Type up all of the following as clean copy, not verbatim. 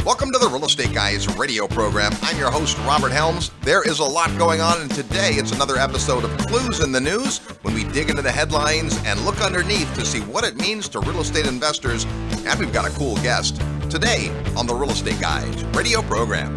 Welcome to the Real Estate Guys radio program. I'm your host, Robert Helms. There is a lot going on, and today it's another episode of Clues in the News when we dig into the headlines and look underneath to see what it means to real estate investors. And we've got a cool guest today on the Real Estate Guys radio program.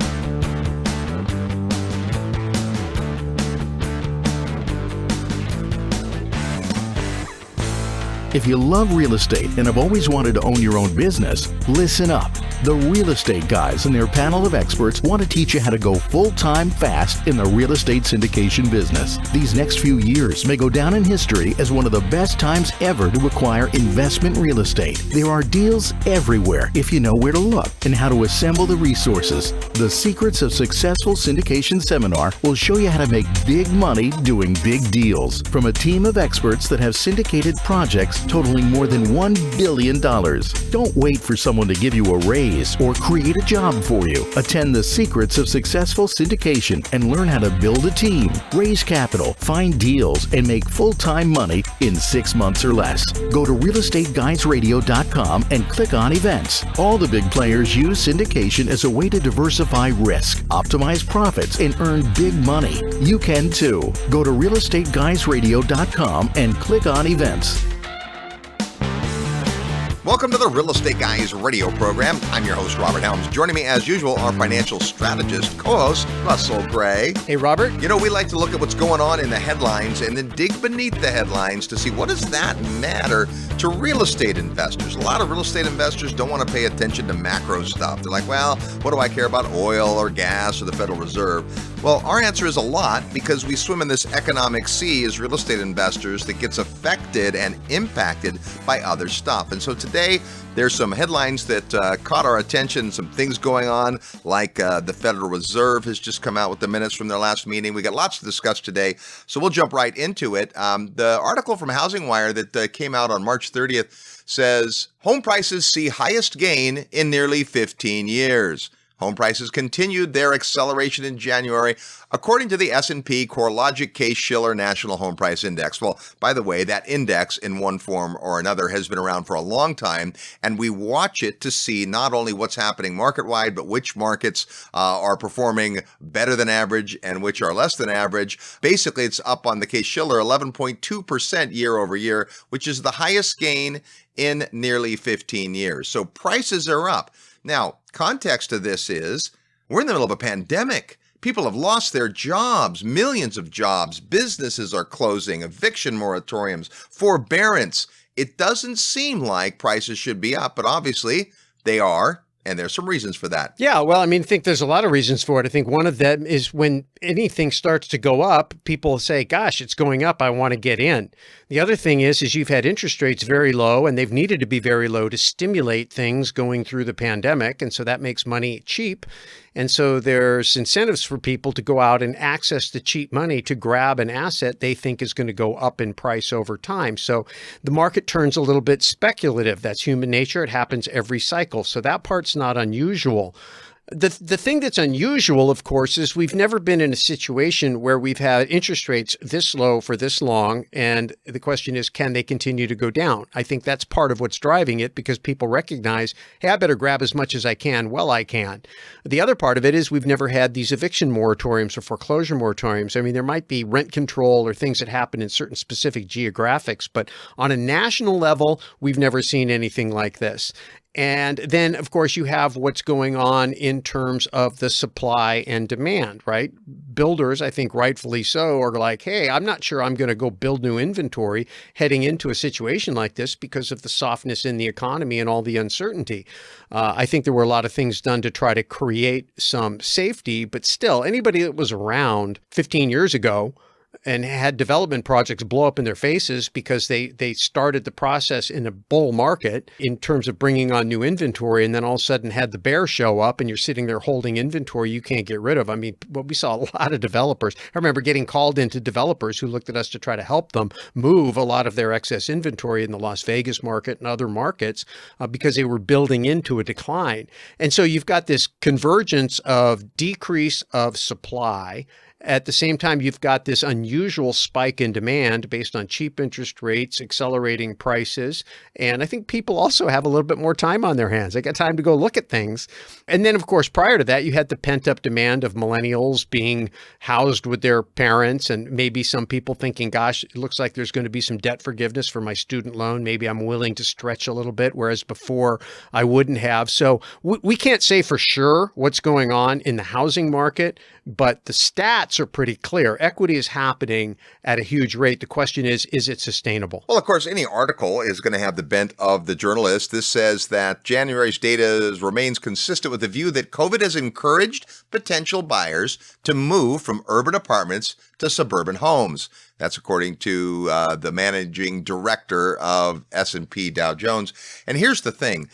If you love real estate and have always wanted to own your own business, listen up. The Real Estate Guys and their panel of experts want to teach you how to go full-time fast in the real estate syndication business. These next few years may go down in history as one of the best times ever to acquire investment real estate. There are deals everywhere if you know where to look and how to assemble the resources. The Secrets of Successful Syndication seminar will show you how to make big money doing big deals from a team of experts that have syndicated projects totaling more than $1 billion. Don't wait for someone to give you a raise or create a job for you. Attend the Secrets of Successful Syndication and learn how to build a team, raise capital, find deals, and make full-time money in 6 months or less. Go to realestateguysradio.com and click on events. All the big players use syndication as a way to diversify risk, optimize profits, and earn big money. You can too. Go to realestateguysradio.com and click on events. Welcome to the Real Estate Guys radio program. I'm your host, Robert Helms. Joining me, as usual, our financial strategist, co-host, Russell Gray. Hey, Robert. You know, we like to look at what's going on in the headlines and then dig beneath the headlines to see what does that matter to real estate investors. A lot of real estate investors don't want to pay attention to macro stuff. They're like, well, what do I care about oil or gas or the Federal Reserve? Well, our answer is a lot because we swim in this economic sea as real estate investors that gets affected and impacted by other stuff. And so today, there's some headlines that caught our attention, some things going on, like the Federal Reserve has just come out with the minutes from their last meeting. We got lots to discuss today, so we'll jump right into it. The article from Housing Wire that came out on March 30th says, home prices see highest gain in nearly 15 years. Home prices continued their acceleration in January, according to the S&P CoreLogic Case-Shiller National Home Price Index. Well, by the way, that index in one form or another has been around for a long time, and we watch it to see not only what's happening market-wide, but which markets are performing better than average and which are less than average. Basically, it's up on the Case-Shiller 11.2% year over year, which is the highest gain in nearly 15 years. So prices are up. Now, context to this is we're in the middle of a pandemic. People have lost their jobs, millions of jobs. Businesses are closing, eviction moratoriums, forbearance. It doesn't seem like prices should be up, but obviously they are. And there's some reasons for that. Yeah, well, I think there's a lot of reasons for it. I think one of them is when anything starts to go up, people say, gosh, it's going up, I want to get in. The other thing is you've had interest rates very low, and they've needed to be very low to stimulate things going through the pandemic. And so that makes money cheap. And so there's incentives for people to go out and access the cheap money to grab an asset they think is going to go up in price over time. So the market turns a little bit speculative. That's human nature. It happens every cycle. So that part's not unusual. The thing that's unusual, of course, is we've never been in a situation where we've had interest rates this low for this long. And the question is, can they continue to go down? I think that's part of what's driving it because people recognize, hey, I better grab as much as I can while I can. The other part of it is we've never had these eviction moratoriums or foreclosure moratoriums. I mean, there might be rent control or things that happen in certain specific geographics, but on a national level, we've never seen anything like this. And then, of course, you have what's going on in terms of the supply and demand, right? Builders, I think rightfully so, are like, hey, I'm not sure I'm going to go build new inventory heading into a situation like this because of the softness in the economy and all the uncertainty. I think there were a lot of things done to try to create some safety, but still, anybody that was around 15 years ago and had development projects blow up in their faces because they started the process in a bull market in terms of bringing on new inventory, and then all of a sudden had the bear show up and you're sitting there holding inventory you can't get rid of. I mean, well, we saw a lot of developers. I remember getting called into developers who looked at us to try to help them move a lot of their excess inventory in the Las Vegas market and other markets because they were building into a decline. And so you've got this convergence of decrease of supply At the same time, you've got this unusual spike in demand based on cheap interest rates, accelerating prices. And I think people also have a little bit more time on their hands. They got time to go look at things. And then, of course, prior to that, you had the pent-up demand of millennials being housed with their parents, and maybe some people thinking, gosh, it looks like there's going to be some debt forgiveness for my student loan. Maybe I'm willing to stretch a little bit, whereas before I wouldn't have. So we can't say for sure what's going on in the housing market, but the stats are pretty clear. Equity is happening at a huge rate. The question is it sustainable? Well, of course, any article is going to have the bent of the journalist. This says that January's data remains consistent with the view that COVID has encouraged potential buyers to move from urban apartments to suburban homes. That's according to the managing director of S&P Dow Jones. And here's the thing.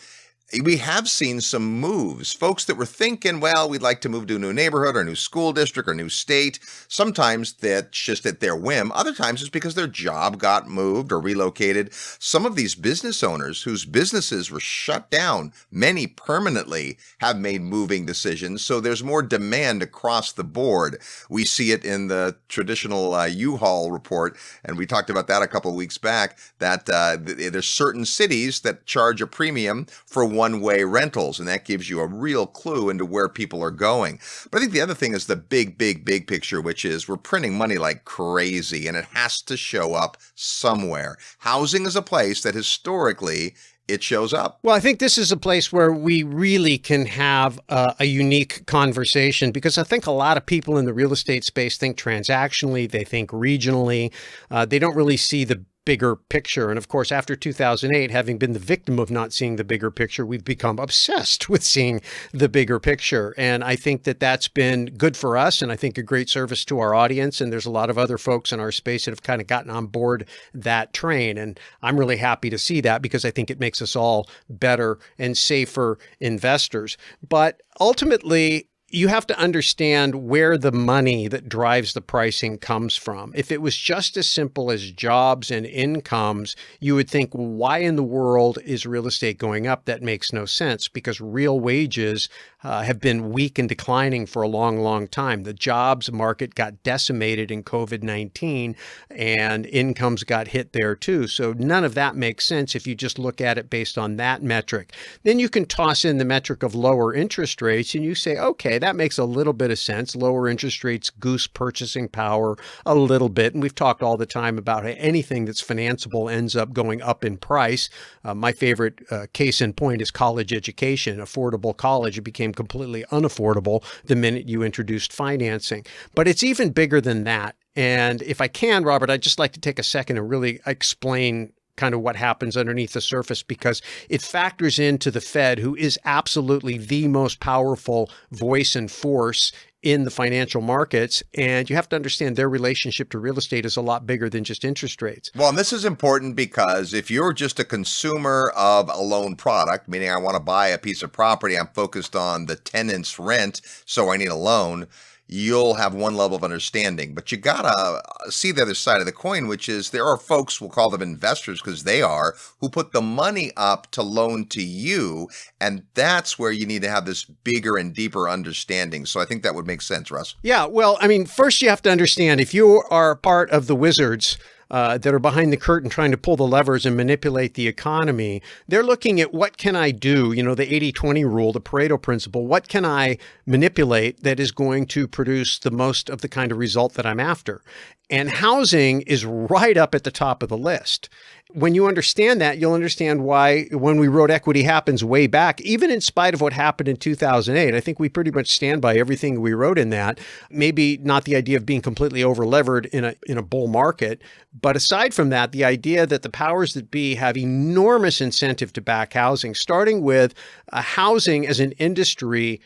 We have seen some moves. Folks that were thinking, well, we'd like to move to a new neighborhood or a new school district or a new state. Sometimes that's just at their whim. Other times it's because their job got moved or relocated. Some of these business owners whose businesses were shut down, many permanently, have made moving decisions. So there's more demand across the board. We see it in the traditional U-Haul report, and we talked about that a couple of weeks back, that there's certain cities that charge a premium for one-way rentals, and that gives you a real clue into where people are going. But I think the other thing is the big picture, which is we're printing money like crazy, and it has to show up somewhere. Housing is a place that historically it shows up. Well, I think this is a place where we really can have a unique conversation, because I think a lot of people in the real estate space think transactionally, they think regionally, they don't really see the bigger picture. And of course, after 2008, having been the victim of not seeing the bigger picture, we've become obsessed with seeing the bigger picture. And I think that that's been good for us, and I think a great service to our audience. And there's a lot of other folks in our space that have kind of gotten on board that train. And I'm really happy to see that, because I think it makes us all better and safer investors. But ultimately, you have to understand where the money that drives the pricing comes from. If it was just as simple as jobs and incomes, you would think, why in the world is real estate going up? That makes no sense, because real wages have been weak and declining for a long time. The jobs market got decimated in COVID-19, and incomes got hit there too. So none of that makes sense if you just look at it based on that metric. Then you can toss in the metric of lower interest rates, and you say, okay, that makes a little bit of sense. Lower interest rates goose purchasing power a little bit. And we've talked all the time about how anything that's financeable ends up going up in price. My favorite case in point is college education. Affordable college, it became completely unaffordable the minute you introduced financing. But it's even bigger than that. And if I can, Robert, I'd just like to take a second and really explain kind of what happens underneath the surface, because it factors into the Fed, who is absolutely the most powerful voice and force in the financial markets. And you have to understand their relationship to real estate is a lot bigger than just interest rates. Well, and this is important because if you're just a consumer of a loan product, meaning I want to buy a piece of property, I'm focused on the tenant's rent, so I need a loan, you'll have one level of understanding. But you gotta see the other side of the coin, which is there are folks, we'll call them investors because they are, who put the money up to loan to you. And that's where you need to have this bigger and deeper understanding. So I think that would make sense, Russ. Yeah, well, I mean, first you have to understand, if you are part of the wizards that are behind the curtain trying to pull the levers and manipulate the economy, they're looking at what can I do, you know, the 80-20 rule, the Pareto principle, what can I manipulate that is going to produce the most of the kind of result that I'm after? And housing is right up at the top of the list. When you understand that, you'll understand why when we wrote Equity Happens way back, even in spite of what happened in 2008, I think we pretty much stand by everything we wrote in that. Maybe not the idea of being completely over-levered in a bull market, but aside from that, the idea that the powers that be have enormous incentive to back housing, starting with housing as an industry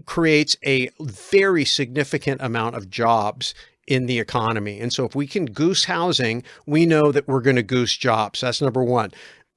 creates a very significant amount of jobs in the economy. And so if we can goose housing, we know that we're going to goose jobs. That's number one.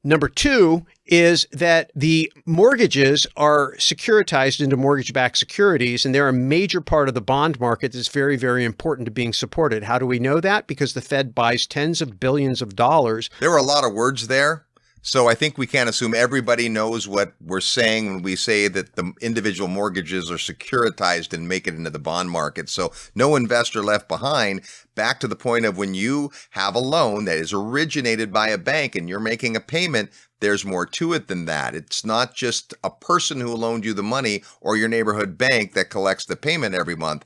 Number two is that the mortgages are securitized into mortgage-backed securities, and they're a major part of the bond market that's very, very important to being supported. How do we know that? Because the Fed buys tens of billions of dollars. There were a lot of words there, So I think we can't assume everybody knows what we're saying when we say that the individual mortgages are securitized and make it into the bond market. So no investor left behind. Back to the point of when you have a loan that is originated by a bank and you're making a payment, there's more to it than that. It's not just a person who loaned you the money or your neighborhood bank that collects the payment every month.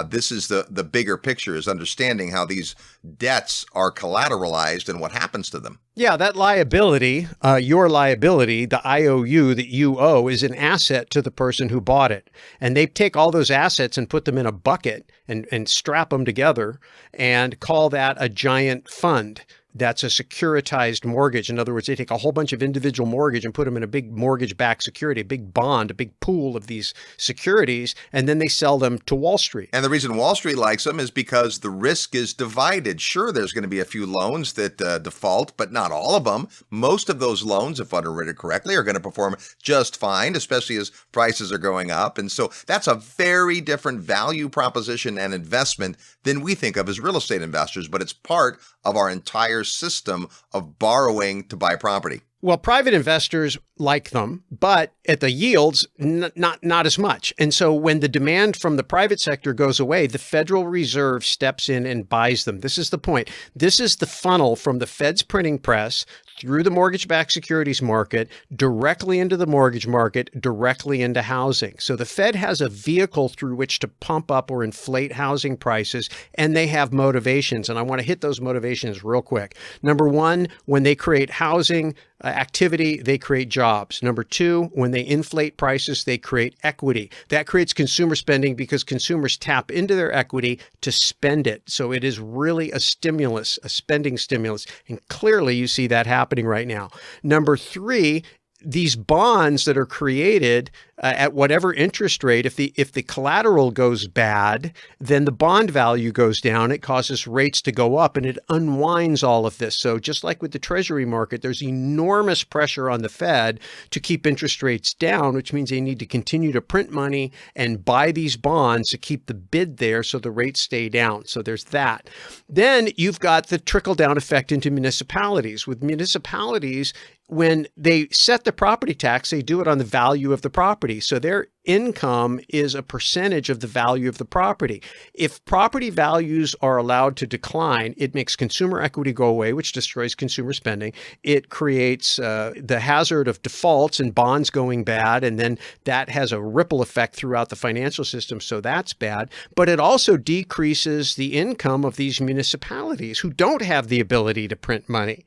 This is the bigger picture, is understanding how these debts are collateralized and what happens to them. Yeah, that liability, your liability, the IOU that you owe, is an asset to the person who bought it. And they take all those assets and put them in a bucket and strap them together and call that a giant fund. That's a securitized mortgage. In other words, they take a whole bunch of individual mortgage and put them in a big mortgage-backed security, a big bond, a big pool of these securities, and then they sell them to Wall Street. And the reason Wall Street likes them is because the risk is divided. Sure, there's going to be a few loans that default, but not all of them. Most of those loans, if underwritten correctly, are going to perform just fine, especially as prices are going up. And so that's a very different value proposition and investment than we think of as real estate investors, but it's part of our entire system of borrowing to buy property. Well, private investors like them, but at the yields, not as much. And so when the demand from the private sector goes away, the Federal Reserve steps in and buys them. This is the point. This is the funnel from the Fed's printing press through the mortgage-backed securities market, directly into the mortgage market, directly into housing. So the Fed has a vehicle through which to pump up or inflate housing prices, and they have motivations. And I want to hit those motivations real quick. Number one, when they create housing activity, they create jobs. Number two, when they inflate prices, they create equity. That creates consumer spending because consumers tap into their equity to spend it. So it is really a stimulus, a spending stimulus. And clearly you see that happening right now. Number three, these bonds that are created at whatever interest rate, if the collateral goes bad, then the bond value goes down. It causes rates to go up, and it unwinds all of this. So just like with the Treasury market, there's enormous pressure on the Fed to keep interest rates down, which means they need to continue to print money and buy these bonds to keep the bid there so the rates stay down. So there's that. Then you've got the trickle-down effect into municipalities. With municipalities, when they set the property tax, they do it on the value of the property. So their income is a percentage of the value of the property. If property values are allowed to decline, it makes consumer equity go away, which destroys consumer spending. It creates the hazard of defaults and bonds going bad, and then that has a ripple effect throughout the financial system, so that's bad. But it also decreases the income of these municipalities who don't have the ability to print money.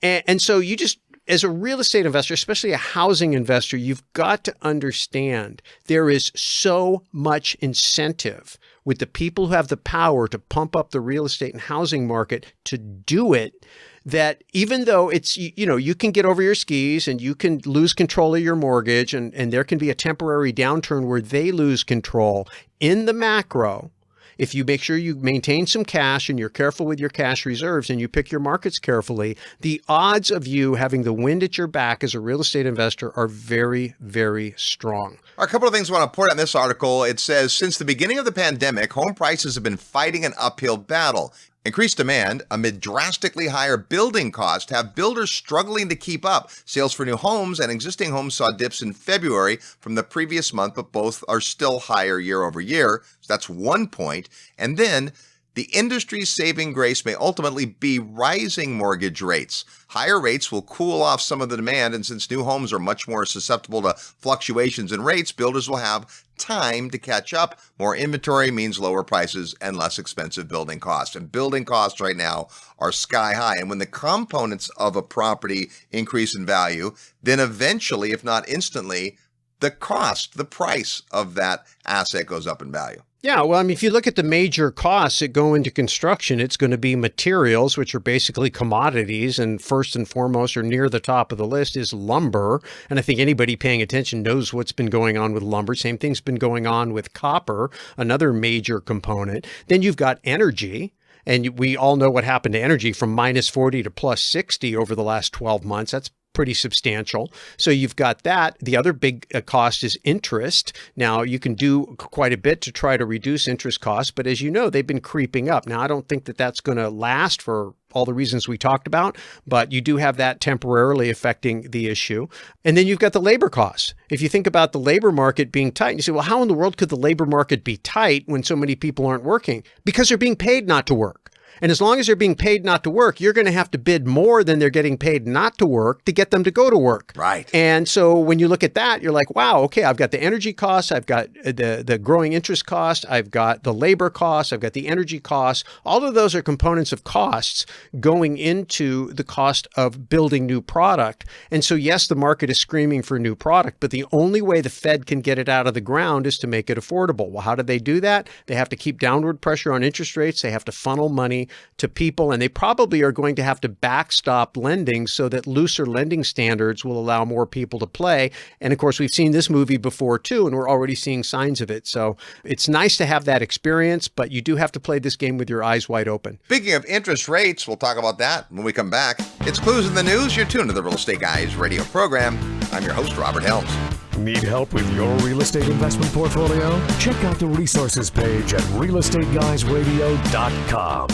And so you just, as a real estate investor, especially a housing investor, you've got to understand there is so much incentive with the people who have the power to pump up the real estate and housing market to do it, that even though it's, you can get over your skis and you can lose control of your mortgage and there can be a temporary downturn where they lose control, in the macro, if you make sure you maintain some cash and you're careful with your cash reserves and you pick your markets carefully, the odds of you having the wind at your back as a real estate investor are very, very strong. A couple of things I want to point out in this article. It says, since the beginning of the pandemic, home prices have been fighting an uphill battle. Increased demand amid drastically higher building costs have builders struggling to keep up. Sales for new homes and existing homes saw dips in February from the previous month, but both are still higher year over year. So that's one point. And then the industry's saving grace may ultimately be rising mortgage rates. Higher rates will cool off some of the demand, and since new homes are much more susceptible to fluctuations in rates, builders will have time to catch up. More inventory means lower prices and less expensive building costs. And building costs right now are sky high. And when the components of a property increase in value, then eventually, if not instantly, the cost, the price of that asset goes up in value. Yeah, well, I mean, if you look at the major costs that go into construction, it's going to be materials, which are basically commodities. And first and foremost, or near the top of the list, is lumber. And I think anybody paying attention knows what's been going on with lumber. Same thing's been going on with copper, another major component. Then you've got energy. And we all know what happened to energy from minus 40 to plus 60 over the last 12 months. That's pretty substantial. So you've got that. The other big cost is interest. Now, you can do quite a bit to try to reduce interest costs, but as you know, they've been creeping up. Now, I don't think that that's going to last for all the reasons we talked about, but you do have that temporarily affecting the issue. And then you've got the labor costs. If you think about the labor market being tight, you say, well, how in the world could the labor market be tight when so many people aren't working? Because they're being paid not to work. And as long as they're being paid not to work, you're going to have to bid more than they're getting paid not to work to get them to go to work. Right. And so when you look at that, you're like, wow, okay, I've got the energy costs, I've got the growing interest cost, I've got the labor costs, I've got the energy costs. All of those are components of costs going into the cost of building new product. And so, yes, the market is screaming for new product, but the only way the Fed can get it out of the ground is to make it affordable. Well, how do they do that? They have to keep downward pressure on interest rates. They have to funnel money to people, and they probably are going to have to backstop lending so that looser lending standards will allow more people to play. And of course, we've seen this movie before too, and we're already seeing signs of it. So it's nice to have that experience, but you do have to play this game with your eyes wide open. Speaking of interest rates, we'll talk about that when we come back. It's Clues in the News. You're tuned to the Real Estate Guys radio program. I'm your host, Robert Helms. Need help with your real estate investment portfolio? Check out the resources page at realestateguysradio.com.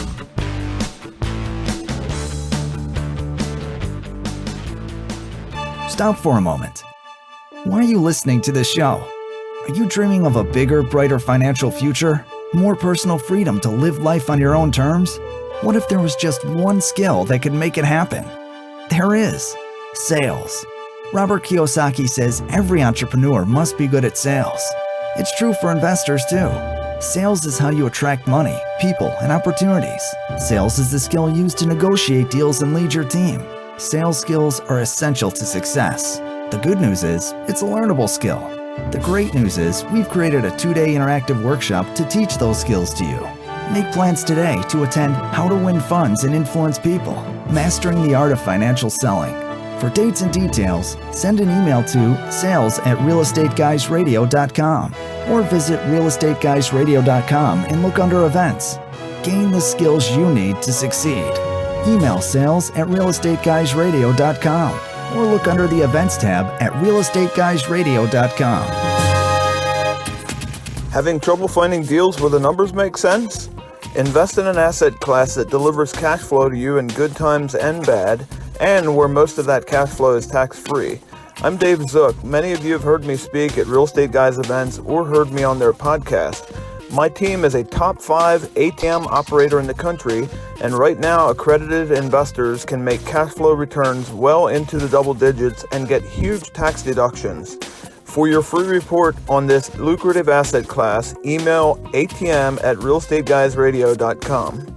Stop for a moment. Why are you listening to this show? Are you dreaming of a bigger, brighter financial future? More personal freedom to live life on your own terms? What if there was just one skill that could make it happen? There is. Sales. Robert Kiyosaki says every entrepreneur must be good at sales. It's true for investors too. Sales is how you attract money, people, and opportunities. Sales is the skill used to negotiate deals and lead your team. Sales skills are essential to success. The good news is, it's a learnable skill. The great news is, we've created a 2-day interactive workshop to teach those skills to you. Make plans today to attend How to Win Funds and Influence People, Mastering the Art of Financial Selling. For dates and details, send an email to sales@realestateguysradio.com or visit realestateguysradio.com and look under events. Gain the skills you need to succeed. Email sales@realestateguysradio.com or look under the events tab at realestateguysradio.com. Having trouble finding deals where the numbers make sense? Invest in an asset class that delivers cash flow to you in good times and bad, and where most of that cash flow is tax-free. I'm Dave Zook. Many of you have heard me speak at Real Estate Guys events or heard me on their podcast. My team is a top 5 ATM operator in the country, and right now accredited investors can make cash flow returns well into the double digits and get huge tax deductions. For your free report on this lucrative asset class, email atm@realestateguysradio.com.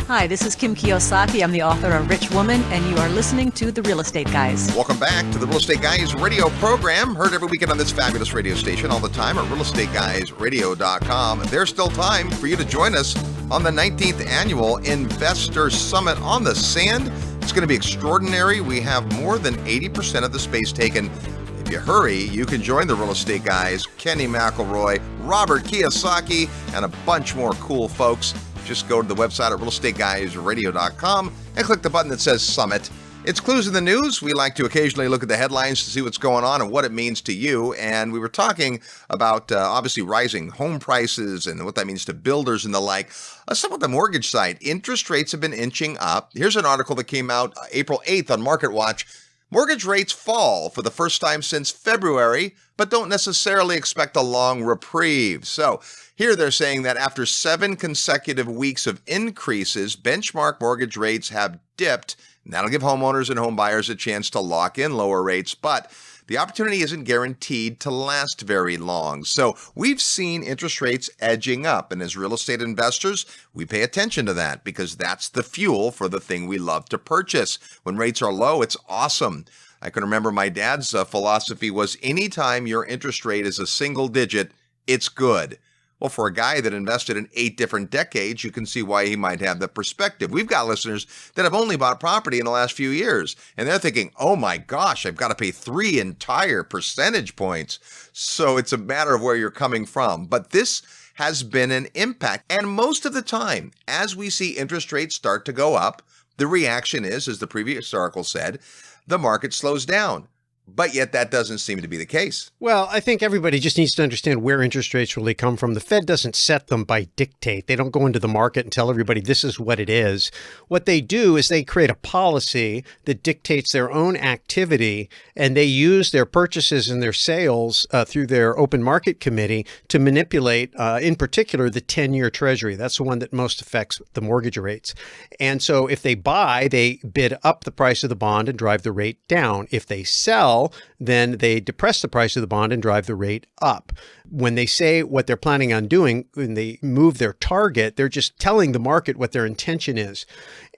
Hi, this is Kim Kiyosaki. I'm the author of Rich Woman, and you are listening to The Real Estate Guys. Welcome back to the Real Estate Guys radio program. Heard every weekend on this fabulous radio station all the time at realestateguysradio.com. There's still time for you to join us on the 19th Annual Investor Summit on the Sand. It's going to be extraordinary. We have more than 80% of the space taken. If you hurry, you can join the Real Estate Guys, Kenny McElroy, Robert Kiyosaki, and a bunch more cool folks. Just go to the website at realestateguysradio.com and click the button that says Summit. It's Clues in the News. We like to occasionally look at the headlines to see what's going on and what it means to you. And we were talking about obviously rising home prices and what that means to builders and the like. Let's talk about the mortgage side. Interest rates have been inching up. Here's an article that came out April 8th on MarketWatch. Mortgage rates fall for the first time since February, but don't necessarily expect a long reprieve. So here they're saying that after 7 consecutive weeks of increases, benchmark mortgage rates have dipped, and that'll give homeowners and home buyers a chance to lock in lower rates, but the opportunity isn't guaranteed to last very long. So we've seen interest rates edging up, and as real estate investors, we pay attention to that because that's the fuel for the thing we love to purchase. When rates are low, it's awesome. I can remember my dad's philosophy was anytime your interest rate is a single digit, it's good. Well, for a guy that invested in 8 different decades, you can see why he might have that perspective. We've got listeners that have only bought property in the last few years, and they're thinking, oh my gosh, I've got to pay 3 entire percentage points. So it's a matter of where you're coming from. But this has been an impact. And most of the time, as we see interest rates start to go up, The reaction is, as the previous article said, the market slows down. But yet that doesn't seem to be the case. Well, I think everybody just needs to understand where interest rates really come from. The Fed doesn't set them by dictate. They don't go into the market and tell everybody this is what it is. What they do is they create a policy that dictates their own activity, and they use their purchases and their sales through their open market committee to manipulate, in particular, the 10-year Treasury. That's the one that most affects the mortgage rates. And so if they buy, they bid up the price of the bond and drive the rate down. If they sell, then they depress the price of the bond and drive the rate up. When they say what they're planning on doing, when they move their target, they're just telling the market what their intention is.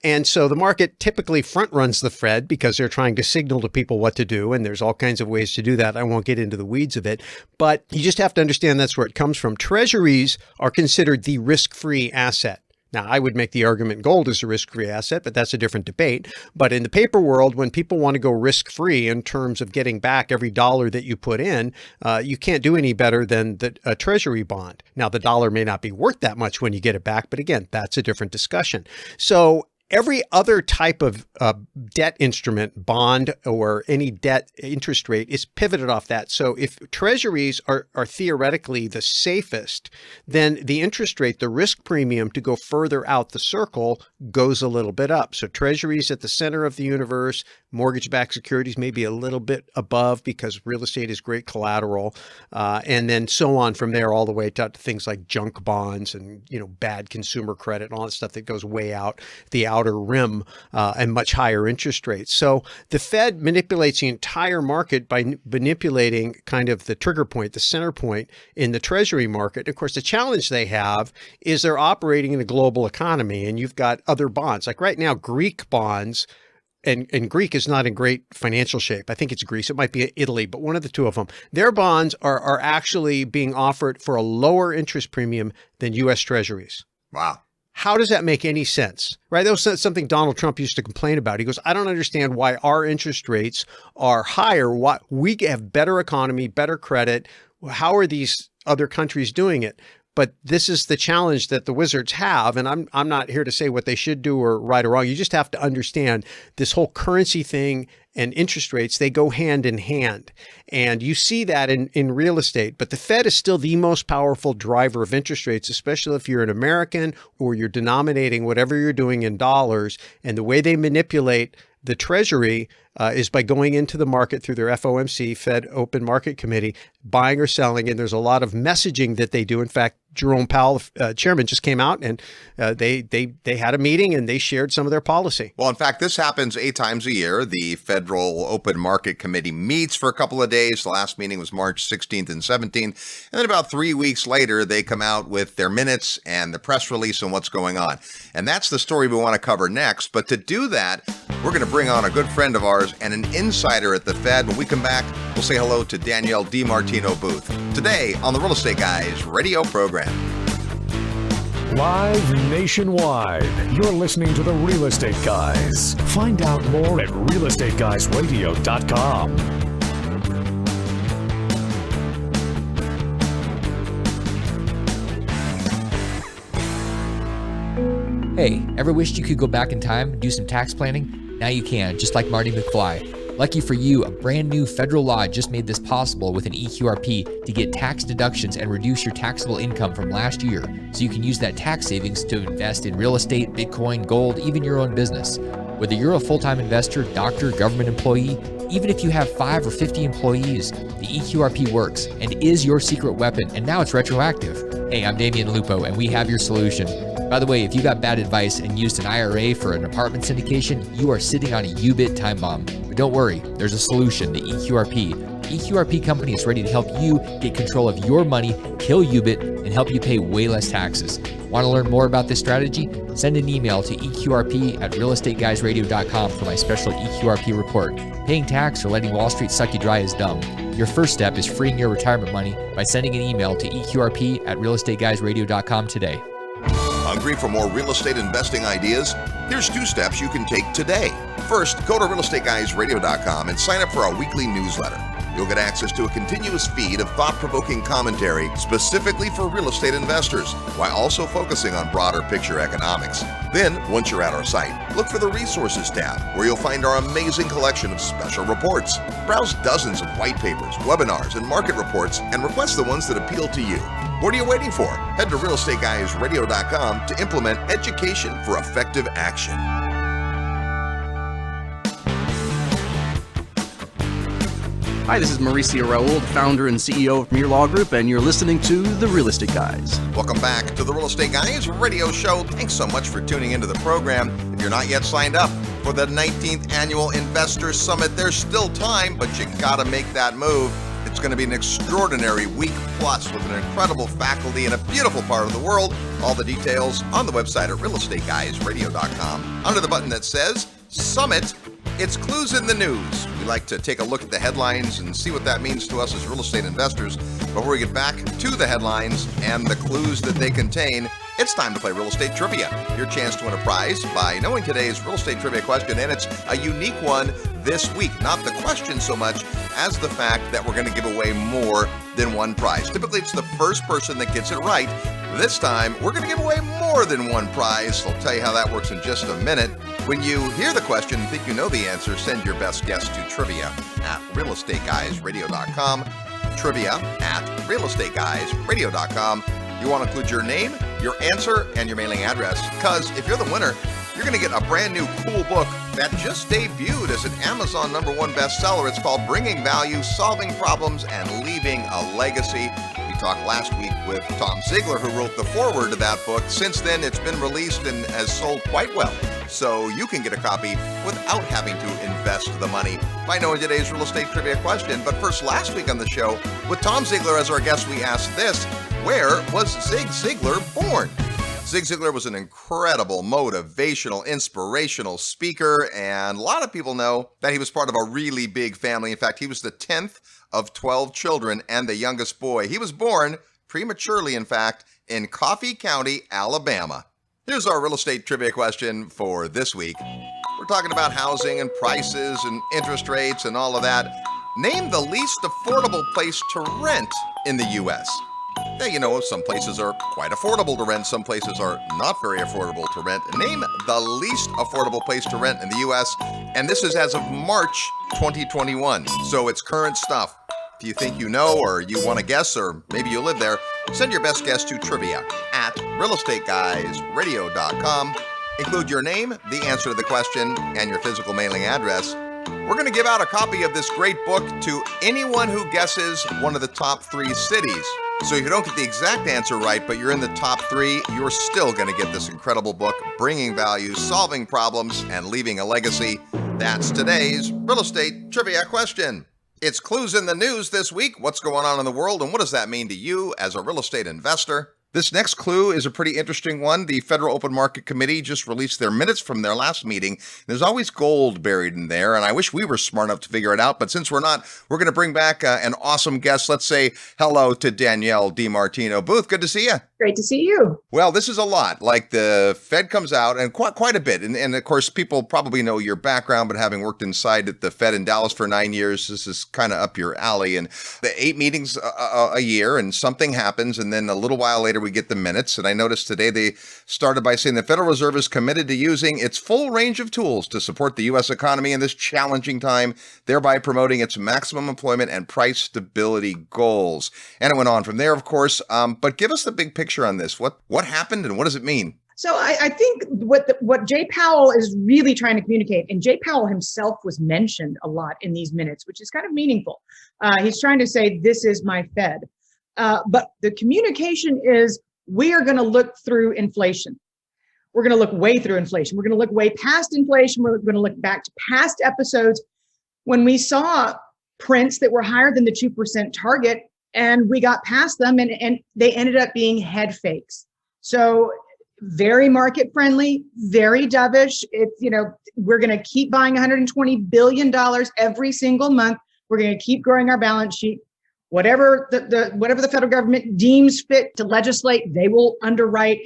And so the market typically front runs the Fed because they're trying to signal to people what to do. And there's all kinds of ways to do that. I won't get into the weeds of it, but you just have to understand that's where it comes from. Treasuries are considered the risk-free asset. Now, I would make the argument gold is a risk-free asset, but that's a different debate. But in the paper world, when people want to go risk-free in terms of getting back every dollar that you put in, you can't do any better than a Treasury bond. Now, the dollar may not be worth that much when you get it back, but again, that's a different discussion. So every other type of debt instrument, bond or any debt interest rate is pivoted off that. So if treasuries are theoretically the safest, then the interest rate, the risk premium to go further out the circle goes a little bit up. So treasuries at the center of the universe, mortgage-backed securities may be a little bit above because real estate is great collateral, and then so on from there all the way to things like junk bonds and bad consumer credit and all that stuff that goes way out the outer rim and much higher interest rates. So the Fed manipulates the entire market by manipulating kind of the trigger point, the center point in the Treasury market. Of course, the challenge they have is they're operating in a global economy, and you've got other bonds. Like right now, Greek bonds, and Greek is not in great financial shape. I think it's Greece. It might be Italy, but one of the two of them. Their bonds are actually being offered for a lower interest premium than U.S. Treasuries. Wow. How does that make any sense, right? That was something Donald Trump used to complain about. He goes, I don't understand why our interest rates are higher. Why we have better economy, better credit. How are these other countries doing it? But this is the challenge that the wizards have. And I'm not here to say what they should do or right or wrong. You just have to understand this whole currency thing and interest rates, they go hand in hand. And you see that in real estate. But the Fed is still the most powerful driver of interest rates, especially if you're an American or you're denominating whatever you're doing in dollars. And the way they manipulate the Treasury is by going into the market through their FOMC, Fed Open Market Committee, buying or selling. And there's a lot of messaging that they do. In fact, Jerome Powell, chairman, just came out and they had a meeting and they shared some of their policy. Well, in fact, this happens 8 times a year. The Federal Open Market Committee meets for a couple of days. The last meeting was March 16th and 17th. And then about 3 weeks later, they come out with their minutes and the press release on what's going on. And that's the story we want to cover next. But to do that, we're going to bring on a good friend of ours and an insider at the Fed. When we come back, we'll say hello to Danielle DiMartino-Booth today on the Real Estate Guys radio program. Live nationwide, you're listening to the Real Estate Guys. Find out more at realestateguysradio.com. Hey, ever wished you could go back in time and do some tax planning? Now you can, just like Marty McFly. Lucky for you, a brand new federal law just made this possible with an EQRP to get tax deductions and reduce your taxable income from last year, so you can use that tax savings to invest in real estate, Bitcoin, gold, even your own business. Whether you're a full-time investor, doctor, government employee, even if you have 5 or 50 employees, the EQRP works and is your secret weapon, and now it's retroactive. Hey, I'm Damian Lupo, and we have your solution. By the way, if you got bad advice and used an IRA for an apartment syndication, you are sitting on a UBIT time bomb. But don't worry, there's a solution, the EQRP. The EQRP company is ready to help you get control of your money, kill UBIT, and help you pay way less taxes. Want to learn more about this strategy? Send an email to eqrp@realestateguysradio.com for my special EQRP report. Paying tax or letting Wall Street suck you dry is dumb. Your first step is freeing your retirement money by sending an email to eqrp@realestateguysradio.com today. Hungry for more real estate investing ideas? Here's 2 steps you can take today. First, go to realestateguysradio.com and sign up for our weekly newsletter. You'll get access to a continuous feed of thought-provoking commentary specifically for real estate investors, while also focusing on broader picture economics. Then, once you're at our site, look for the Resources tab, where you'll find our amazing collection of special reports. Browse dozens of white papers, webinars, and market reports, and request the ones that appeal to you. What are you waiting for? Head to realestateguysradio.com to implement education for effective action. Hi, this is Mauricio Raul, founder and CEO of Premier Law Group, and you're listening to The Real Estate Guys. Welcome back to the Real Estate Guys radio show. Thanks so much for tuning into the program. If you're not yet signed up for the 19th Annual Investor Summit, there's still time, but you gotta make that move. It's going to be an extraordinary week plus with an incredible faculty in a beautiful part of the world. All the details on the website at realestateguysradio.com. Under the button that says Summit, it's clues in the news. We like to take a look at the headlines and see what that means to us as real estate investors. Before we get back to the headlines and the clues that they contain, it's time to play Real Estate Trivia. Your chance to win a prize by knowing today's real estate trivia question, and it's a unique one this week. Not the question so much as the fact that we're going to give away more than one prize. Typically, it's the first person that gets it right. This time, we're going to give away more than one prize. I'll tell you how that works in just a minute. When you hear the question and think you know the answer, send your best guess to trivia at realestateguysradio.com. Trivia at realestateguysradio.com. You want to include your name, your answer, and your mailing address, because if you're the winner, you're going to get a brand new cool book that just debuted as an Amazon #1 bestseller. It's called Bringing Value, Solving Problems, and Leaving a Legacy. We talked last week with Tom Ziegler, who wrote the foreword to that book. Since then, it's been released and has sold quite well. So you can get a copy without having to invest the money by knowing today's real estate trivia question. But first, last week on the show, with Tom Ziegler as our guest, we asked this: where was Zig Ziglar born? Zig Ziglar was an incredible motivational, inspirational speaker, and a lot of people know that he was part of a really big family. In fact, he was the 10th of 12 children and the youngest boy. He was born prematurely, in fact, in Coffee County, Alabama. Here's our real estate trivia question for this week. We're talking about housing and prices and interest rates and all of that. Name the least affordable place to rent in the U.S. Yeah, you know, some places are quite affordable to rent. Some places are not very affordable to rent. Name the least affordable place to rent in the U.S. And this is as of March 2021. So it's current stuff. If you think you know, or you want to guess, or maybe you live there, send your best guess to trivia at realestateguysradio.com. Include your name, the answer to the question, and your physical mailing address. We're going to give out a copy of this great book to anyone who guesses one of the top 3 cities. So if you don't get the exact answer right, but you're in the top 3, you're still going to get this incredible book, Bringing Value, Solving Problems, and Leaving a Legacy. That's today's real estate trivia question. It's clues in the news this week. What's going on in the world, and what does that mean to you as a real estate investor? This next clue is a pretty interesting one. The Federal Open Market Committee just released their minutes from their last meeting. There's always gold buried in there, and I wish we were smart enough to figure it out. But since we're not, we're going to bring back an awesome guest. Let's say hello to Danielle DiMartino-Booth. Good to see you. Great to see you. Well, this is a lot. Like the Fed comes out, and quite a bit. And of course, people probably know your background, but having worked inside at the Fed in Dallas for 9 years, this is kind of up your alley. And the 8 meetings a year, and something happens, and then a little while later, we get the minutes. And I noticed today they started by saying the Federal Reserve is committed to using its full range of tools to support the U.S. economy in this challenging time, thereby promoting its maximum employment and price stability goals. And it went on from there, of course. But give us the big picture on this. What happened and what does it mean? So I think what Jay Powell is really trying to communicate, and Jay Powell himself was mentioned a lot in these minutes, which is kind of meaningful. He's trying to say, this is my Fed. But the communication is, we are going to look through inflation. We're going to look way through inflation. We're going to look way past inflation. We're going to look back to past episodes when we saw prints that were higher than the 2% target, and we got past them, and they ended up being head fakes. So very market friendly, very dovish. It's, we're going to keep buying $120 billion every single month. We're going to keep growing our balance sheet. Whatever the federal government deems fit to legislate, they will underwrite.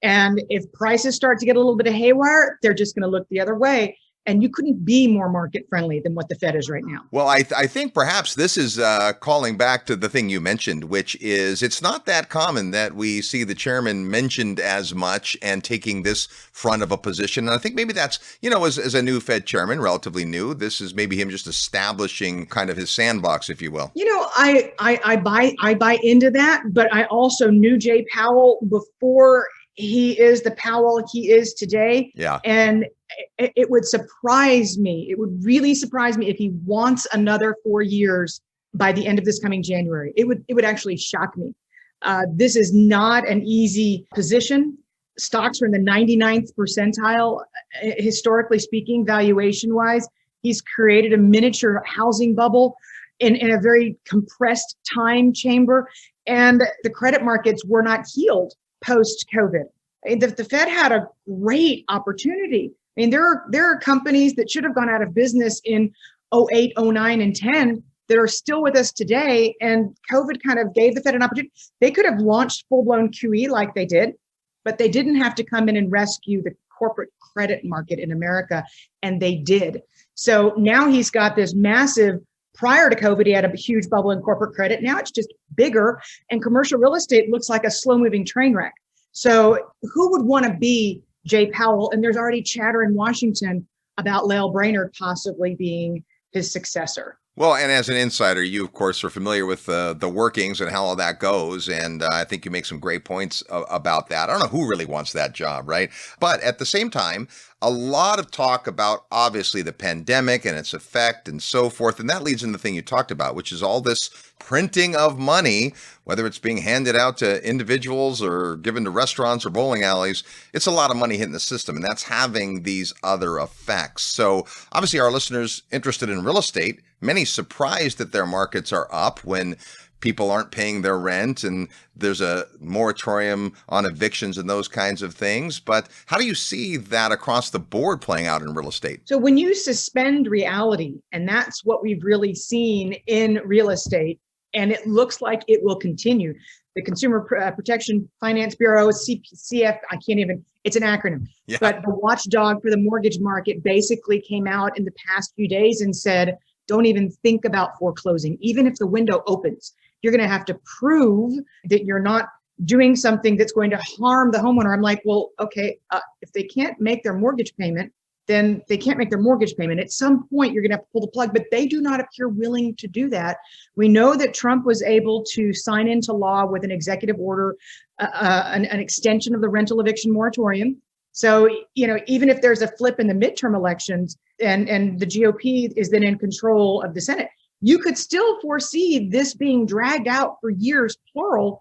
And if prices start to get a little bit of haywire, they're just going to look the other way. And you couldn't be more market friendly than what the Fed is right now. Well, I think perhaps this is calling back to the thing you mentioned, which is it's not that common that we see the chairman mentioned as much and taking this front of a position. And I think maybe that's, as a new Fed chairman, relatively new, this is maybe him just establishing kind of his sandbox, if you will. I buy into that, but I also knew Jay Powell before he is the Powell he is today. Yeah. And it would surprise me. It would really surprise me if he wants another 4 years by the end of this coming January. It would actually shock me. This is not an easy position. Stocks are in the 99th percentile, historically speaking, valuation wise. He's created a miniature housing bubble in a very compressed time chamber. And the credit markets were not healed post-COVID. The Fed had a great opportunity. I mean, there are companies that should have gone out of business in 08, 09, and 10 that are still with us today. And COVID kind of gave the Fed an opportunity. They could have launched full-blown QE like they did, but they didn't have to come in and rescue the corporate credit market in America, and they did. So now he's got this massive, prior to COVID, he had a huge bubble in corporate credit. Now it's just bigger, and commercial real estate looks like a slow-moving train wreck. So who would want to be Jay Powell? And there's already chatter in Washington about Lael Brainerd possibly being his successor. Well, and as an insider, you, of course, are familiar with the workings and how all that goes. And I think you make some great points about that. I don't know who really wants that job, right? But at the same time, a lot of talk about, obviously, the pandemic and its effect and so forth. And that leads into the thing you talked about, which is all this printing of money, whether it's being handed out to individuals or given to restaurants or bowling alleys. It's a lot of money hitting the system, and that's having these other effects. So obviously, our listeners interested in real estate, many surprised that their markets are up when people aren't paying their rent and there's a moratorium on evictions and those kinds of things. But how do you see that across the board playing out in real estate? So when you suspend reality, and that's what we've really seen in real estate, and it looks like it will continue. The Consumer Protection Finance Bureau, CF, it's an acronym. Yeah. But the watchdog for the mortgage market basically came out in the past few days and said, don't even think about foreclosing. Even if the window opens, you're going to have to prove that you're not doing something that's going to harm the homeowner. I'm like, well, okay, if they can't make their mortgage payment, then they can't make their mortgage payment. At some point, you're going to have to pull the plug, but they do not appear willing to do that. We know that Trump was able to sign into law with an executive order, an extension of the rental eviction moratorium. So, even if there's a flip in the midterm elections and the GOP is then in control of the Senate, you could still foresee this being dragged out for years, plural.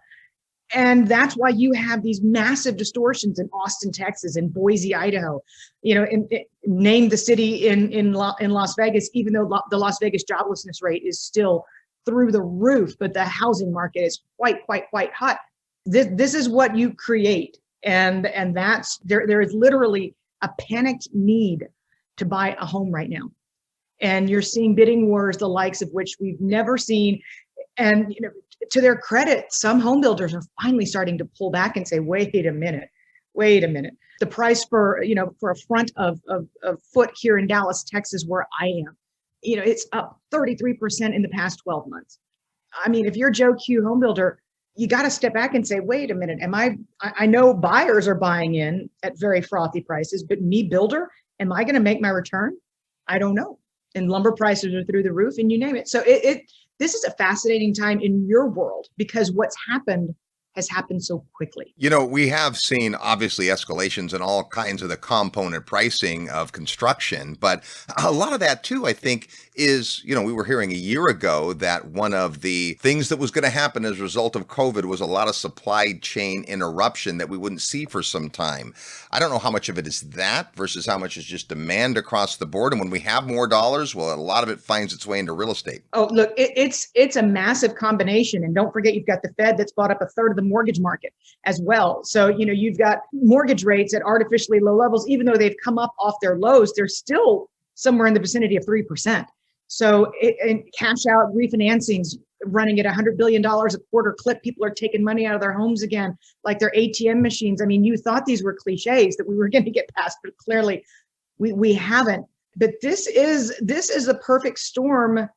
And that's why you have these massive distortions in Austin, Texas, and Boise, Idaho, name the city in Las Vegas, even though the Las Vegas joblessness rate is still through the roof, but the housing market is quite hot. This is what you create. And that's there is literally a panicked need to buy a home right now. And you're seeing bidding wars, the likes of which we've never seen. And, to their credit, some home builders are finally starting to pull back and say, wait a minute. The price for a front of foot here in Dallas, Texas, where I am, it's up 33% in the past 12 months. I mean, if you're Joe Q home builder, you got to step back and say, wait a minute, I know buyers are buying in at very frothy prices, but me builder, am I going to make my return? I don't know. And lumber prices are through the roof, and you name it. So this is a fascinating time in your world because what's happened has happened so quickly. We have seen obviously escalations in all kinds of the component pricing of construction, but a lot of that too, I think, is, we were hearing a year ago that one of the things that was going to happen as a result of COVID was a lot of supply chain interruption that we wouldn't see for some time. I don't know how much of it is that versus how much is just demand across the board. And when we have more dollars, well, a lot of it finds its way into real estate. Oh, look, it's a massive combination. And don't forget, you've got the Fed that's bought up a third of the mortgage market as well. So, you've got mortgage rates at artificially low levels. Even though they've come up off their lows, they're still somewhere in the vicinity of 3%. So and cash out refinancings running at $100 billion a quarter clip. People are taking money out of their homes again, like their ATM machines. I mean, you thought these were cliches that we were going to get past, but clearly we haven't. But this is the perfect storm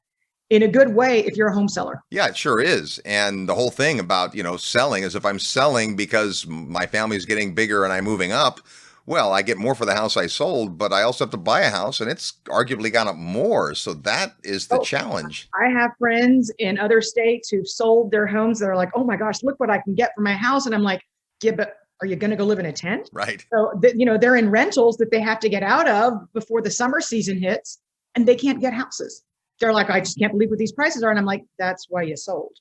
in a good way if you're a home seller. Yeah, it sure is. And the whole thing about, selling is if I'm selling because my family's getting bigger and I'm moving up, well, I get more for the house I sold, but I also have to buy a house and it's arguably gone up more. So that is the challenge. I have friends in other states who've sold their homes that are like, oh my gosh, look what I can get for my house. And I'm like, yeah, but are you going to go live in a tent? Right. So, they're in rentals that they have to get out of before the summer season hits, and they can't get houses. They're like, I just can't believe what these prices are. And I'm like, that's why you sold.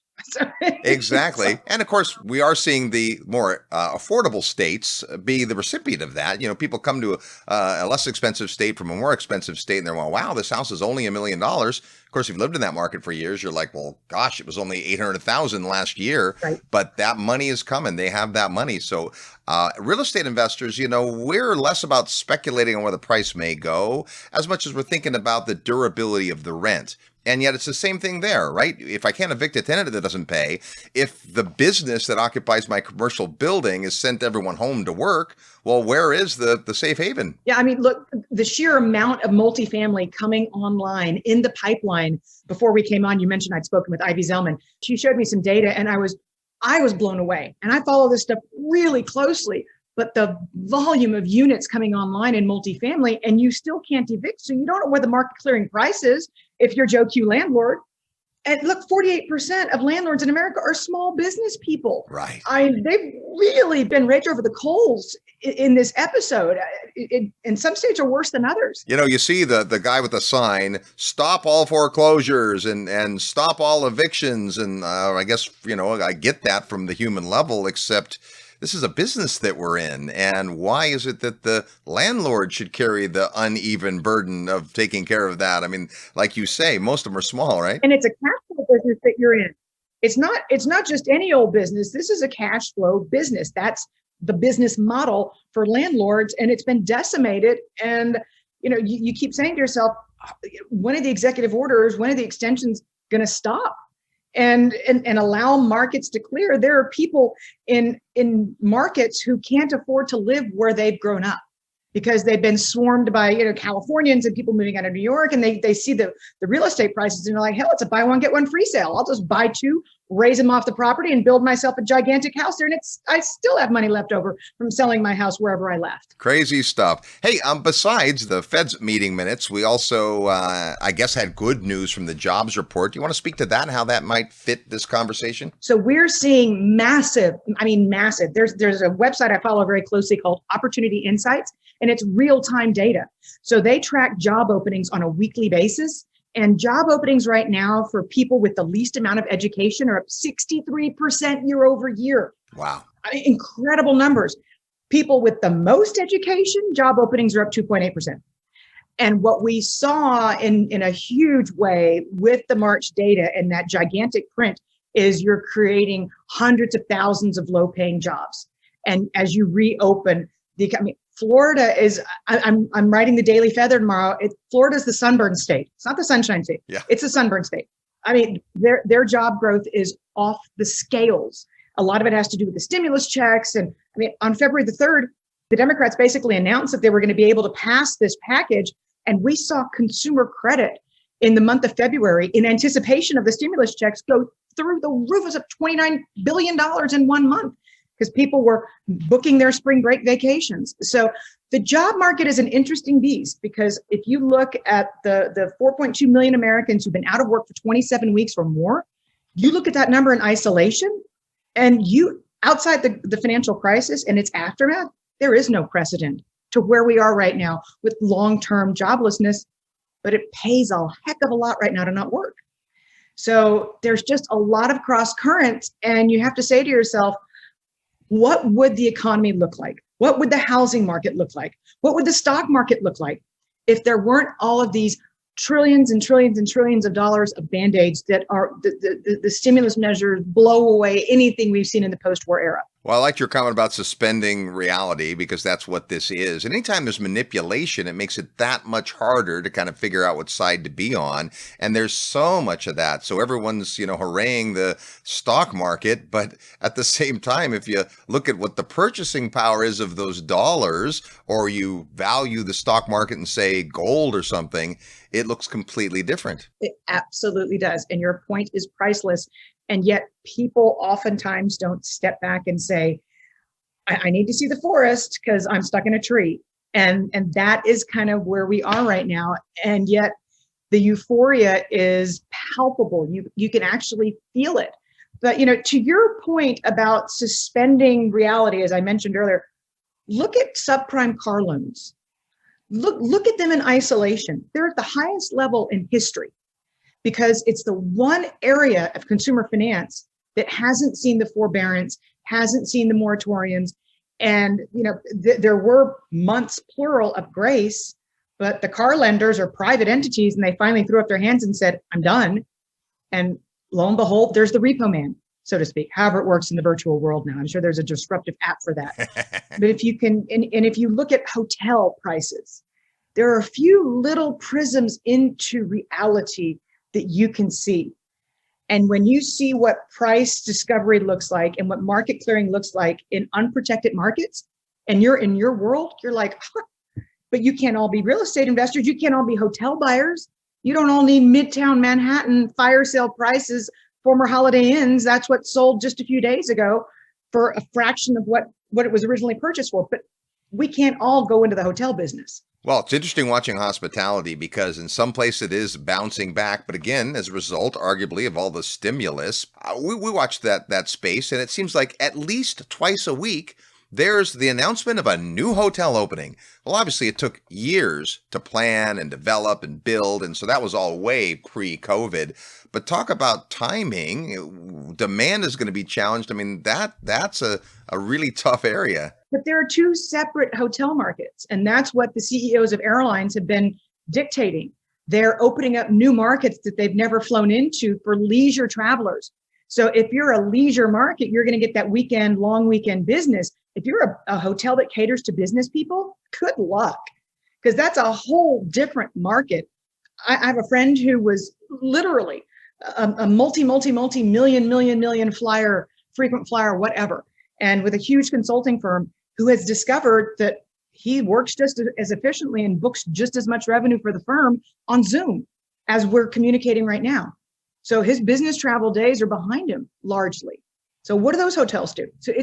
Exactly. And of course, we are seeing the more affordable states be the recipient of that. People come to a less expensive state from a more expensive state and they're like, wow, this house is only $1 million. Of course, if you've lived in that market for years, you're like, well, gosh, it was only 800,000 last year, right. But that money is coming. They have that money. So real estate investors, we're less about speculating on where the price may go as much as we're thinking about the durability of the rent. And yet it's the same thing there, right? If I can't evict a tenant that doesn't pay, if the business that occupies my commercial building has sent everyone home to work, well, where is the safe haven? Yeah, I mean, look, the sheer amount of multifamily coming online in the pipeline. Before we came on, you mentioned I'd spoken with Ivy Zellman. She showed me some data and I was blown away. And I follow this stuff really closely. But the volume of units coming online in multifamily, and you still can't evict. So you don't know where the market clearing price is if you're Joe Q landlord. And look, 48% of landlords in America are small business people. Right. They've really been raked over the coals in this episode. And some states are worse than others. You see the guy with the sign, stop all foreclosures and stop all evictions. And I guess, I get that from the human level, except this is a business that we're in. And why is it that the landlord should carry the uneven burden of taking care of that? I mean, like you say, most of them are small, right? And it's a cash flow business that you're in. It's not just any old business. This is a cash flow business. That's the business model for landlords. And it's been decimated. And, you keep saying to yourself, when are the executive orders, when are the extensions going to stop? And allow markets to clear. There are people in markets who can't afford to live where they've grown up because they've been swarmed by Californians and people moving out of New York, and they see the real estate prices and they're like, hell, it's a buy one get one free sale. I'll just buy two, raise them off the property, and build myself a gigantic house there. And I still have money left over from selling my house wherever I left. Crazy stuff. Hey, besides the Fed's meeting minutes, we also, I guess, had good news from the jobs report. Do you want to speak to that and how that might fit this conversation? So we're seeing massive. There's a website I follow very closely called Opportunity Insights, and it's real-time data. So they track job openings on a weekly basis. And job openings right now for people with the least amount of education are up 63% year over year. Wow. Incredible numbers. People with the most education, job openings are up 2.8%. And what we saw in a huge way with the March data and that gigantic print is you're creating hundreds of thousands of low-paying jobs. And as you reopen the economy, Florida is, I'm writing the Daily Feather tomorrow. Florida is the sunburn state. It's not the sunshine state. Yeah. It's the sunburn state. I mean, their job growth is off the scales. A lot of it has to do with the stimulus checks. And I mean, on February the 3rd, the Democrats basically announced that they were going to be able to pass this package. And we saw consumer credit in the month of February in anticipation of the stimulus checks go through the roof. It was up $29 billion in 1 month. Because people were booking their spring break vacations. So the job market is an interesting beast, because if you look at the 4.2 million Americans who've been out of work for 27 weeks or more, you look at that number in isolation, and you outside the financial crisis and its aftermath, there is no precedent to where we are right now with long-term joblessness, but it pays a heck of a lot right now to not work. So there's just a lot of cross currents, and you have to say to yourself, what would the economy look like? What would the housing market look like? What would the stock market look like if there weren't all of these trillions and trillions and trillions of dollars of Band-Aids that are the stimulus measures blow away anything we've seen in the post-war era? Well, I liked your comment about suspending reality because that's what this is. And anytime there's manipulation, it makes it that much harder to kind of figure out what side to be on. And there's so much of that. So everyone's, hooraying the stock market. But at the same time, if you look at what the purchasing power is of those dollars, or you value the stock market and say gold or something, it looks completely different. It absolutely does. And your point is priceless. And yet people oftentimes don't step back and say, I need to see the forest because I'm stuck in a tree. And that is kind of where we are right now. And yet the euphoria is palpable. You can actually feel it. But, to your point about suspending reality, as I mentioned earlier, look at subprime car loans. Look at them in isolation. They're at the highest level in history, because it's the one area of consumer finance that hasn't seen the forbearance, hasn't seen the moratoriums. And, there were months, plural, of grace, but the car lenders are private entities, and they finally threw up their hands and said, I'm done. And lo and behold, there's the repo man, so to speak, however it works in the virtual world now. I'm sure there's a disruptive app for that. But if you can, and if you look at hotel prices, there are a few little prisms into reality that you can see. And when you see what price discovery looks like and what market clearing looks like in unprotected markets, and you're in your world, you're like, huh. But you can't all be real estate investors. You can't all be hotel buyers. You don't all need Midtown Manhattan fire sale prices, former Holiday Inns. That's what sold just a few days ago for a fraction of what it was originally purchased for. But we can't all go into the hotel business. Well, it's interesting watching hospitality because in some place it is bouncing back. But again, as a result, arguably, of all the stimulus, we watch that space, and it seems like at least twice a week, there's the announcement of a new hotel opening. Well, obviously, it took years to plan and develop and build, and so that was all way pre-COVID. But talk about timing. Demand is going to be challenged. I mean, that's a really tough area. But there are two separate hotel markets, and that's what the CEOs of airlines have been dictating. They're opening up new markets that they've never flown into for leisure travelers. So if you're a leisure market, you're going to get that long weekend business. If you're a hotel that caters to business people, good luck, because that's a whole different market. I have a friend who was literally a multi-million flyer, frequent flyer, whatever, and with a huge consulting firm, who has discovered that he works just as efficiently and books just as much revenue for the firm on Zoom as we're communicating right now. So his business travel days are behind him largely. So what do those hotels do? So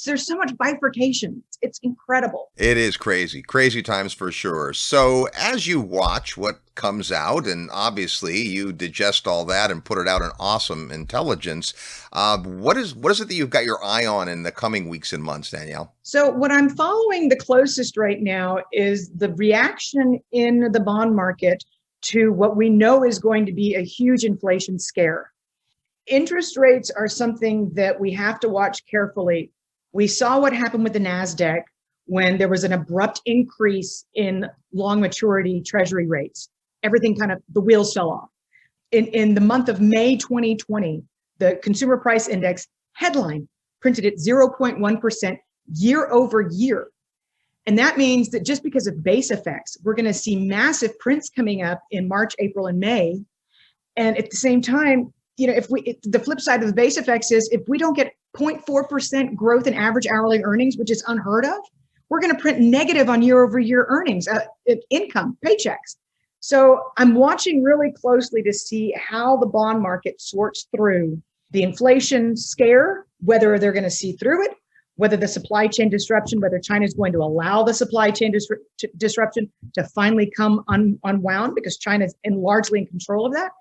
there's so much bifurcation. It's incredible. It is crazy times for sure. So as you watch what comes out, and obviously you digest all that and put it out in awesome intelligence, what is it that you've got your eye on in the coming weeks and months, Danielle? So what I'm following the closest right now is the reaction in the bond market to what we know is going to be a huge inflation scare. Interest rates are something that we have to watch carefully. We saw what happened with the NASDAQ when there was an abrupt increase in long maturity treasury rates. Everything the wheels fell off. In the month of May 2020, the consumer price index headline printed at 0.1% year over year. And that means that just because of base effects, we're going to see massive prints coming up in March, April, and May. And at the same time, the flip side of the base effects is if we don't get 0.4% growth in average hourly earnings, which is unheard of, we're going to print negative on year over year earnings, income, paychecks. So I'm watching really closely to see how the bond market sorts through the inflation scare, whether they're going to see through it, whether the supply chain disruption, whether China is going to allow the supply chain disruption to finally come unwound, because China is largely in control of that.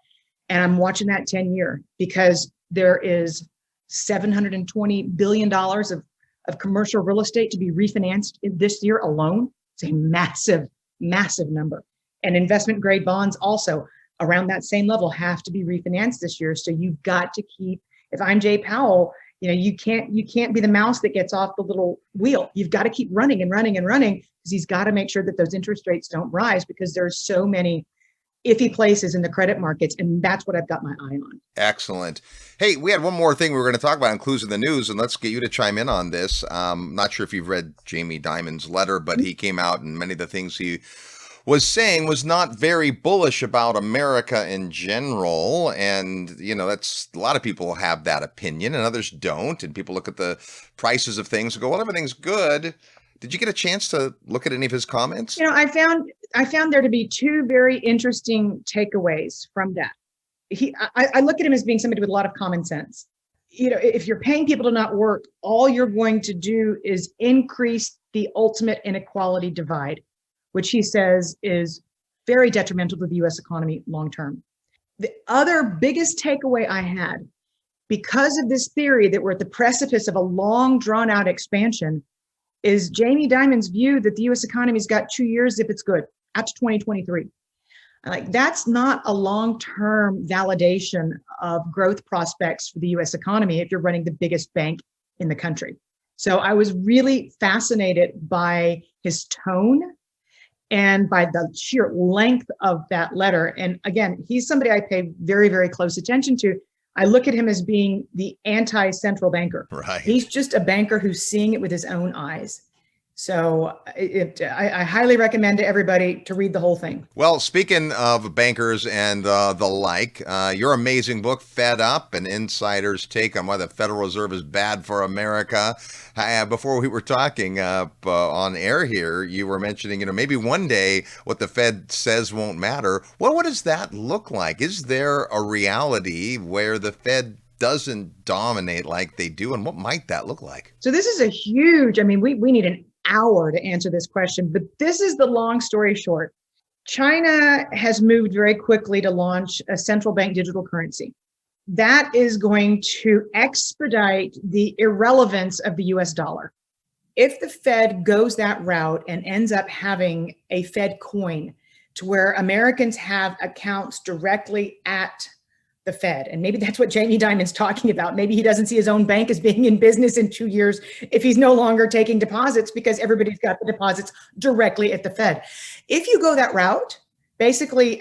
And I'm watching that 10-year because there is $720 billion of commercial real estate to be refinanced this year alone. It's a massive number. And investment grade bonds also around that same level have to be refinanced this year. So you've got to keep, if I'm Jay Powell, you can't be the mouse that gets off the little wheel. You've got to keep running because he's got to make sure that those interest rates don't rise, because there's so many iffy places in the credit markets, and that's what I've got my eye on. Excellent. Hey, we had one more thing we were going to talk about in Clues in the News, and let's get you to chime in on this. Not sure if you've read Jamie Dimon's letter, but he came out and many of the things he was saying was not very bullish about America in general. And, that's a lot of people have that opinion and others don't. And people look at the prices of things and go, well, everything's good. Did you get a chance to look at any of his comments? I found there to be two very interesting takeaways from that. I look at him as being somebody with a lot of common sense. If you're paying people to not work, all you're going to do is increase the ultimate inequality divide, which he says is very detrimental to the U.S. economy long term. The other biggest takeaway I had, because of this theory that we're at the precipice of a long drawn out expansion, is Jamie Dimon's view that the U.S. economy's got 2 years if it's good, out to 2023. That's not a long-term validation of growth prospects for the U.S. economy if you're running the biggest bank in the country. So I was really fascinated by his tone and by the sheer length of that letter. And again, he's somebody I pay very, very close attention to. I look at him as being the anti-central banker. Right. He's just a banker who's seeing it with his own eyes. So I highly recommend to everybody to read the whole thing. Well, speaking of bankers and the like, your amazing book, Fed Up, An Insider's Take on Why the Federal Reserve is Bad for America. Before we were talking on air here, you were mentioning, maybe one day what the Fed says won't matter. Well, what does that look like? Is there a reality where the Fed doesn't dominate like they do? And what might that look like? So this is a huge, we need an hour to answer this question, but this is the long story short. China has moved very quickly to launch a central bank digital currency. That is going to expedite the irrelevance of the US dollar. If the Fed goes that route and ends up having a Fed coin to where Americans have accounts directly at the Fed, and maybe that's what Jamie Dimon's talking about. Maybe he doesn't see his own bank as being in business in 2 years if he's no longer taking deposits because everybody's got the deposits directly at the Fed. If you go that route, basically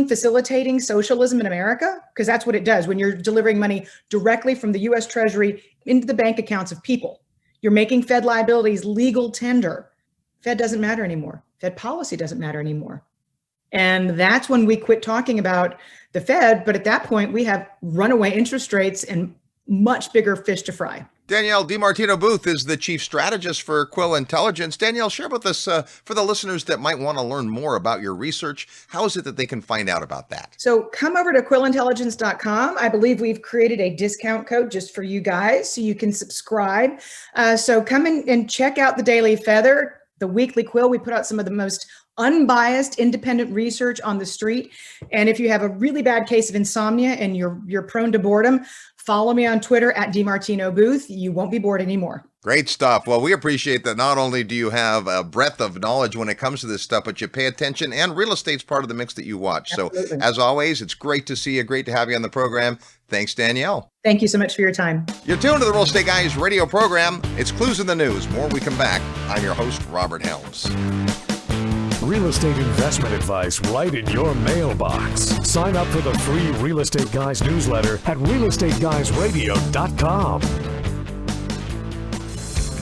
facilitating socialism in America, because that's what it does when you're delivering money directly from the US Treasury into the bank accounts of people. You're making Fed liabilities legal tender. Fed doesn't matter anymore. Fed policy doesn't matter anymore. And that's when we quit talking about the Fed. But at that point, we have runaway interest rates and much bigger fish to fry. Danielle DiMartino-Booth is the chief strategist for Quill Intelligence. Danielle, share with us, for the listeners that might want to learn more about your research, how is it that they can find out about that? So come over to quillintelligence.com. I believe we've created a discount code just for you guys so you can subscribe. So come in and check out the Daily Feather, the weekly Quill. We put out some of the most unbiased, independent research on the street. And if you have a really bad case of insomnia and you're prone to boredom, follow me on Twitter at DiMartino-Booth. You won't be bored anymore. Great stuff. Well, we appreciate that not only do you have a breadth of knowledge when it comes to this stuff, but you pay attention, and real estate's part of the mix that you watch. Absolutely. So as always, it's great to see you. Great to have you on the program. Thanks, Danielle. Thank you so much for your time. You're tuned to the Real Estate Guys radio program. It's Clues in the News. More when we come back. I'm your host, Robert Helms. Real estate investment advice right in your mailbox. Sign up for the free Real Estate Guys newsletter at realestateguysradio.com.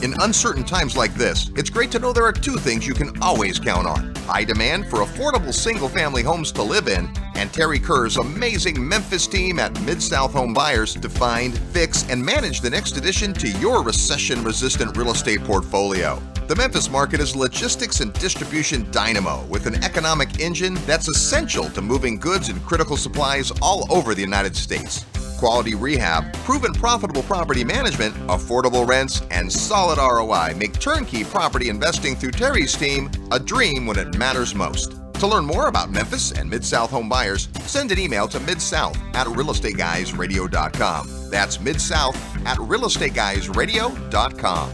In uncertain times like this, it's great to know there are two things you can always count on: high demand for affordable single-family homes to live in, and Terry Kerr's amazing Memphis team at Mid-South Home Buyers to find, fix, and manage the next addition to your recession-resistant real estate portfolio. The Memphis market is logistics and distribution dynamo with an economic engine that's essential to moving goods and critical supplies all over the United States. Quality rehab, proven profitable property management, affordable rents, and solid ROI make turnkey property investing through Terry's team a dream when it matters most. To learn more about Memphis and Mid-South Home Buyers, send an email to midsouth@realestateguysradio.com. That's midsouth@realestateguysradio.com.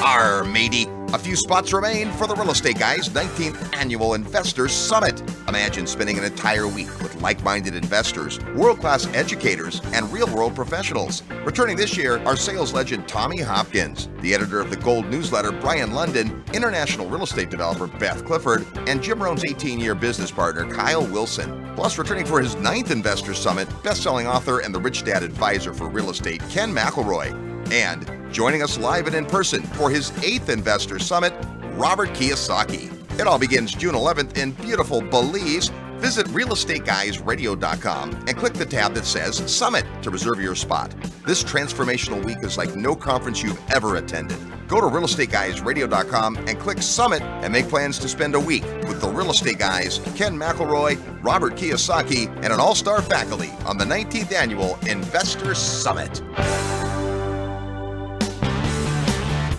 Arr, matey. A few spots remain for the Real Estate Guys 19th Annual Investors Summit. Imagine spending an entire week with like-minded investors, world-class educators, and real-world professionals. Returning this year are sales legend Tommy Hopkins, the editor of the Gold newsletter Brian London, international real estate developer Beth Clifford, and Jim Rohn's 18-year business partner Kyle Wilson. Plus, returning for his 9th Investor Summit, best-selling author and the Rich Dad advisor for real estate Ken McElroy. And joining us live and in person for his 8th Investor Summit, Robert Kiyosaki. It all begins June 11th in beautiful Belize. Visit realestateguysradio.com and click the tab that says Summit to reserve your spot. This transformational week is like no conference you've ever attended. Go to realestateguysradio.com and click Summit and make plans to spend a week with the Real Estate Guys, Ken McElroy, Robert Kiyosaki, and an all-star faculty on the 19th Annual Investor Summit.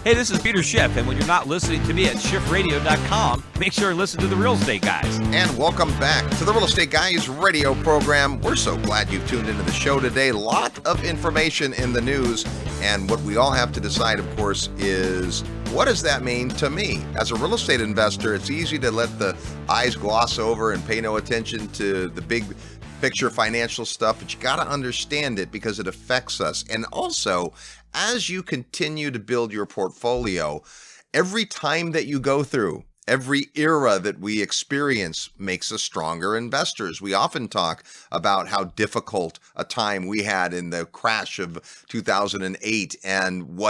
Hey, this is Peter Schiff, and when you're not listening to me at schiffradio.com, make sure to listen to the Real Estate Guys. And welcome back to the Real Estate Guys radio program. We're so glad you've tuned into the show today. A lot of information in the news, and what we all have to decide, of course, is what does that mean to me? As a real estate investor, it's easy to let the eyes gloss over and pay no attention to the big picture financial stuff, but you got to understand it because it affects us. And also, as you continue to build your portfolio, every time that you go through, every era that we experience makes us stronger investors. We often talk about how difficult a time we had in the crash of 2008 and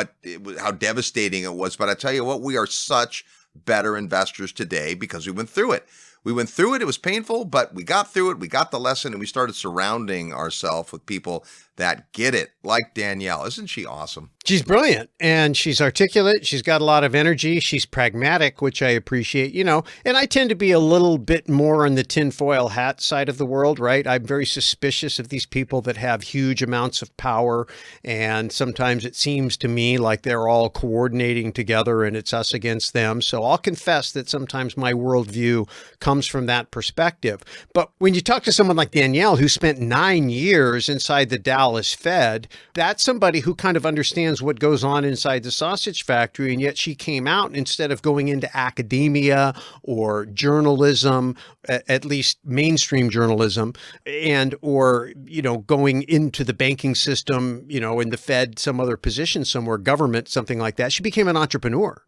how devastating it was. But I tell you what, we are such better investors today because we went through it. We went through it. It was painful, but we got through it. We got the lesson, and we started surrounding ourselves with people that get it, like Danielle. Isn't she awesome? She's brilliant, and she's articulate. She's got a lot of energy. She's pragmatic, which I appreciate, and I tend to be a little bit more on the tinfoil hat side of the world, right? I'm very suspicious of these people that have huge amounts of power, and sometimes it seems to me like they're all coordinating together and it's us against them. So I'll confess that sometimes my worldview comes from that perspective. But when you talk to someone like Danielle, who spent 9 years inside the Dallas Fed, that's somebody who kind of understands what goes on inside the sausage factory, and yet she came out, and instead of going into academia or journalism, at least mainstream journalism, or going into the banking system, in the Fed, some other position somewhere, government, something like that, she became an entrepreneur.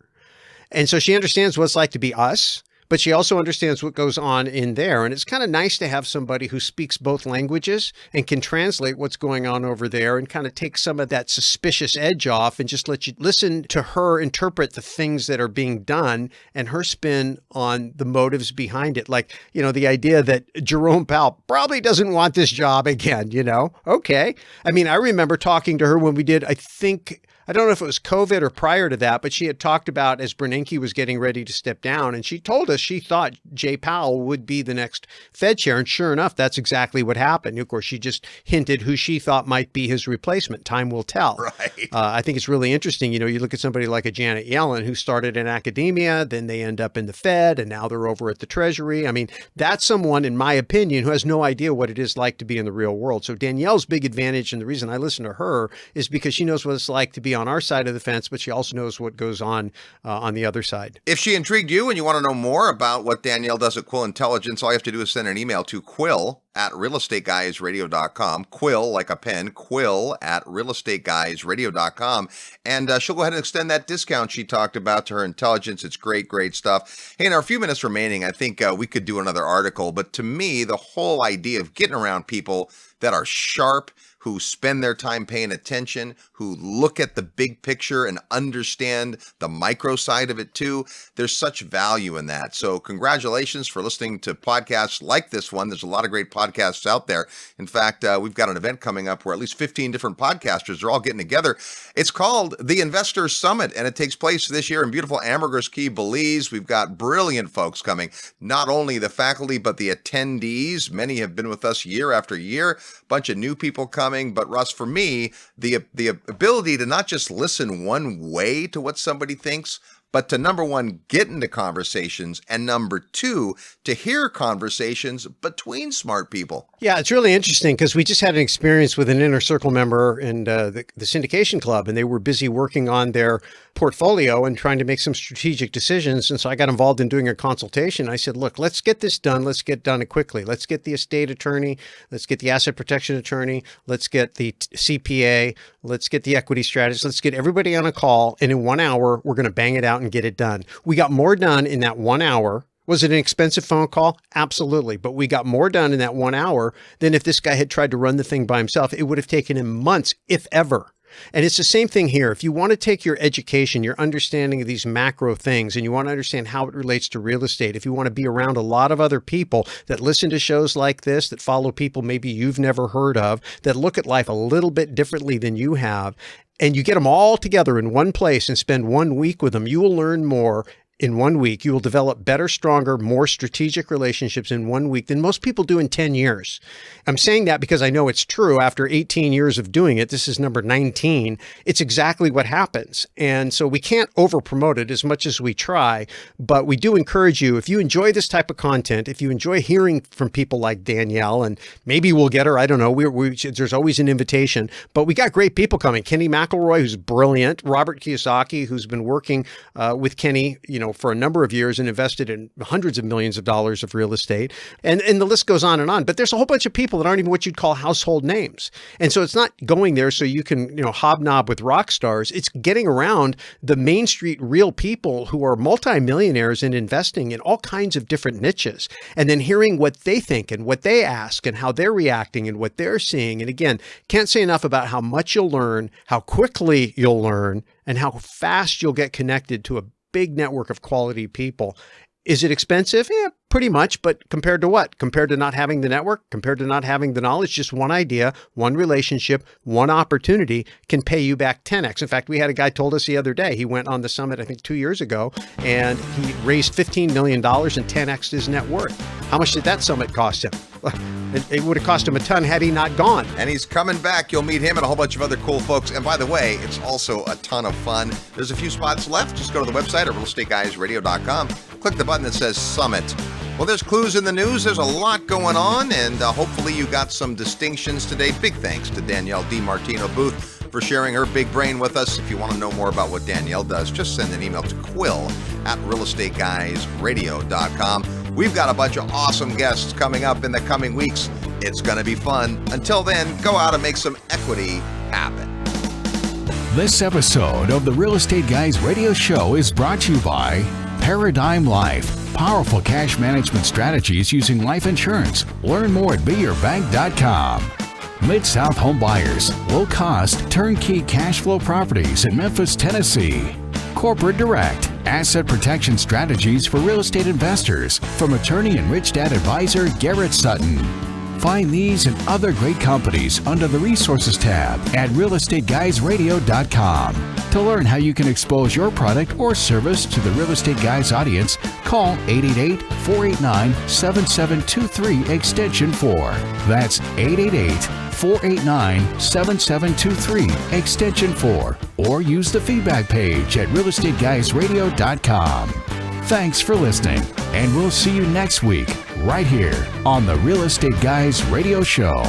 And so she understands what it's like to be us, but she also understands what goes on in there. And it's kind of nice to have somebody who speaks both languages and can translate what's going on over there and kind of take some of that suspicious edge off and just let you listen to her interpret the things that are being done and her spin on the motives behind it. Like, the idea that Jerome Powell probably doesn't want this job again, Okay. I mean, I remember talking to her when we did, I don't know if it was COVID or prior to that, but she had talked about as Bernanke was getting ready to step down, and she told us she thought Jay Powell would be the next Fed chair. And sure enough, that's exactly what happened. Of course, she just hinted who she thought might be his replacement. Time will tell. Right. I think it's really interesting. You look at somebody like a Janet Yellen who started in academia, then they end up in the Fed, and now they're over at the Treasury. I mean, that's someone, in my opinion, who has no idea what it is like to be in the real world. So Danielle's big advantage, and the reason I listen to her, is because she knows what it's like to be on our side of the fence, but she also knows what goes on the other side. If she intrigued you and you want to know more about what Danielle does at Quill Intelligence, all you have to do is send an email to quill@realestateguysradio.com. Quill, like a pen, quill@realestateguysradio.com. And she'll go ahead and extend that discount she talked about to her intelligence. It's great, great stuff. Hey, in our few minutes remaining, I think we could do another article. But to me, the whole idea of getting around people that are sharp, who spend their time paying attention, who look at the big picture and understand the micro side of it too. There's such value in that. So congratulations for listening to podcasts like this one. There's a lot of great podcasts out there. In fact, we've got an event coming up where at least 15 different podcasters are all getting together. It's called the Investor Summit, and it takes place this year in beautiful Ambergris Caye, Belize. We've got brilliant folks coming, not only the faculty, but the attendees. Many have been with us year after year, bunch of new people coming. But Russ, for me, the ability to not just listen one way to what somebody thinks, but to, number one, get into conversations, and number two, to hear conversations between smart people. Yeah, it's really interesting because we just had an experience with an inner circle member in the syndication club, and they were busy working on their portfolio and trying to make some strategic decisions. And so I got involved in doing a consultation. I said, look, let's get this done. Let's get done quickly. Let's get the estate attorney. Let's get the asset protection attorney. Let's get the CPA. Let's get the equity strategist. Let's get everybody on a call. And in 1 hour, we're going to bang it out and get it done. We got more done in that 1 hour. Was it an expensive phone call? Absolutely. But we got more done in that 1 hour than if this guy had tried to run the thing by himself. It would have taken him months, if ever. And it's the same thing here. If you want to take your education, your understanding of these macro things, and you want to understand how it relates to real estate, if you want to be around a lot of other people that listen to shows like this, that follow people maybe you've never heard of, that look at life a little bit differently than you have, and you get them all together in one place and spend 1 week with them, you will learn more. In 1 week, you will develop better, stronger, more strategic relationships in 1 week than most people do in 10 years. I'm saying that because I know it's true. After 18 years of doing it, this is number 19. It's exactly what happens. And so we can't over promote it as much as we try, but we do encourage you, if you enjoy this type of content, if you enjoy hearing from people like Danielle, and maybe we'll get her, I don't know, there's always an invitation, but we got great people coming. Kenny McElroy, who's brilliant, Robert Kiyosaki, who's been working with Kenny, for a number of years and invested in hundreds of millions of dollars of real estate. And the list goes on and on. But there's a whole bunch of people that aren't even what you'd call household names. And so it's not going there so you can, hobnob with rock stars. It's getting around the Main Street real people who are multimillionaires and investing in all kinds of different niches. And then hearing what they think and what they ask and how they're reacting and what they're seeing. And again, can't say enough about how much you'll learn, how quickly you'll learn, and how fast you'll get connected to a big network of quality people. Is it expensive? Yeah, pretty much. But compared to what? Compared to not having the network, compared to not having the knowledge, just one idea, one relationship, one opportunity can pay you back 10x. In fact, we had a guy told us the other day, he went on the summit, I think 2 years ago, and he raised $15 million and 10x'd his net worth. How much did that summit cost him? It would have cost him a ton had he not gone. And he's coming back. You'll meet him and a whole bunch of other cool folks. And by the way, it's also a ton of fun. There's a few spots left. Just go to the website at realestateguysradio.com. Click the button that says Summit. Well, there's clues in the news. There's a lot going on, and hopefully you got some distinctions today. Big thanks to Danielle DiMartino-Booth for sharing her big brain with us. If you want to know more about what Danielle does, just send an email to quill@realestateguysradio.com. We've got a bunch of awesome guests coming up in the coming weeks. It's going to be fun. Until then, go out and make some equity happen. This episode of the Real Estate Guys radio show is brought to you by Paradigm Life. Powerful cash management strategies using life insurance. Learn more at beyourbank.com. Mid-South Home Buyers. Low-cost, turnkey cash flow properties in Memphis, Tennessee. Corporate Direct. Asset protection strategies for real estate investors from attorney and rich dad advisor Garrett Sutton. Find these and other great companies under the Resources tab at realestateguysradio.com. To learn how you can expose your product or service to the Real Estate Guys audience, call 888-489-7723 extension 4. That's 888-489-7723 extension 4. Or use the feedback page at realestateguysradio.com. Thanks for listening, and we'll see you next week right here on the Real Estate Guys Radio Show.